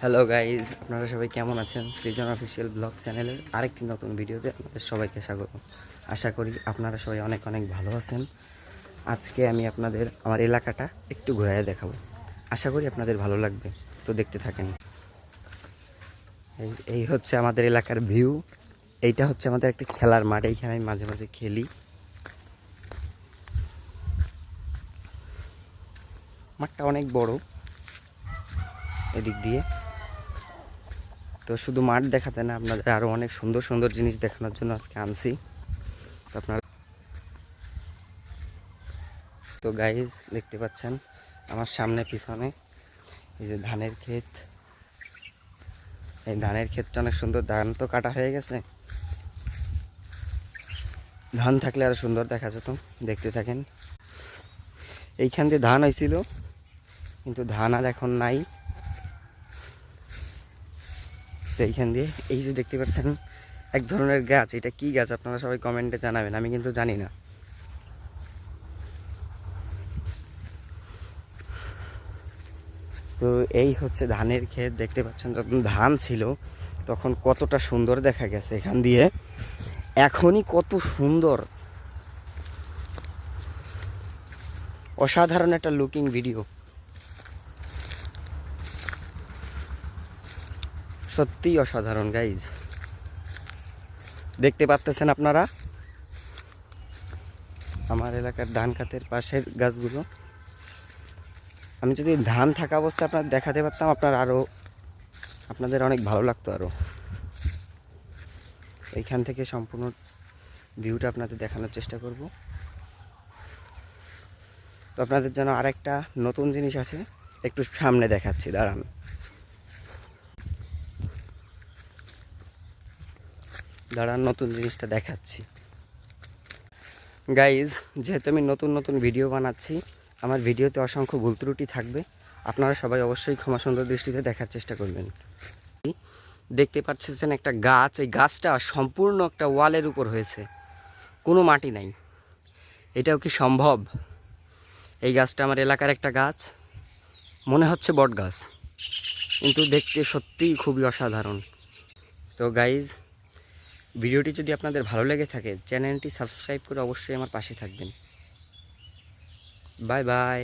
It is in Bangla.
হ্যালো গাইজ, আপনারা সবাই কেমন আছেন? সৃজন অফিসিয়াল ব্লগ চ্যানেলের আরেকটি নতুন ভিডিওতে আপনাদের সবাইকে স্বাগত। আশা করি আপনারা সবাই অনেক অনেক ভালো আছেন। আজকে আমি আপনাদের আমার এলাকাটা একটু ঘুরাইয়া দেখাবো। আশা করি আপনাদের ভালো লাগবে, তো দেখতে থাকেন। এই হচ্ছে আমাদের এলাকার ভিউ। এইটা হচ্ছে আমাদের একটা খেলার মাঠ, এইখানে আমি মাঝে মাঝে খেলি। মাঠটা অনেক বড় এদিক দিয়ে। তো শুধু মাঠ দেখাতে না, আপনাদের আরও অনেক সুন্দর সুন্দর জিনিস দেখানোর জন্য আজকে আনছি। তো আপনারা তো গাইজ দেখতে পাচ্ছেন আমার সামনে পিছনে এই যে ধানের ক্ষেত। এই ধানের ক্ষেতটা অনেক সুন্দর। ধান তো কাটা হয়ে গেছে, ধান থাকলে আরো সুন্দর দেখা যেত। দেখতে থাকেন। এইখান দিয়ে ধান হয়েছিল, কিন্তু ধান আর এখন নাই। তো এইখান দিয়ে এই যে দেখতে পাচ্ছেন এক ধরনের গাছ, এটা কি গাছ আপনারা সবাই কমেন্টে জানাবেন, আমি কিন্তু জানি না। তো এই হচ্ছে ধানের ক্ষেত। দেখতে পাচ্ছেন যখন ধান ছিল তখন কতটা সুন্দর দেখা গেছে এখান দিয়ে, এখনই কত সুন্দর। অসাধারণ একটা লুকিং ভিডিও, সত্যিই অসাধারণ গাইজ। দেখতে পাচ্ছেন আপনারা আমার এলাকার ধান খাতের পাশের গাছগুলো। আমি যদি ধান থাকা অবস্থায় আপনার দেখাতে পারতাম, আপনাদের অনেক ভালো লাগতো আরও। এইখান থেকে সম্পূর্ণ ভিউটা আপনাদের দেখানোর চেষ্টা করব। তো আপনাদের জন্য আরেকটা নতুন জিনিস আছে, একটু সামনে দেখাচ্ছি, দাঁড়ান। নতুন জিনিসটা দেখাচ্ছি গাইজ। যেহেতু আমি নতুন নতুন ভিডিও বানাচ্ছি, আমার ভিডিওতে অসংখ্য ভুল ত্রুটি থাকবে। আপনারা সবাই অবশ্যই ক্ষমা সুন্দর দৃষ্টিতে দেখার চেষ্টা করবেন। দেখতে পাচ্ছেন একটা গাছ, এই গাছটা সম্পূর্ণ একটা ওয়ালের উপর হয়েছে, কোনো মাটি নাই। এটাও কি সম্ভব? এই গাছটা আমার এলাকার একটা গাছ, মনে হচ্ছে বট গাছ, কিন্তু দেখতে সত্যিই খুবই অসাধারণ। তো গাইজ, ভিডিওটি যদি আপনাদের ভালো লেগে থাকে, চ্যানেলটি সাবস্ক্রাইব করে অবশ্যই আমার পাশে থাকবেন। Bye bye.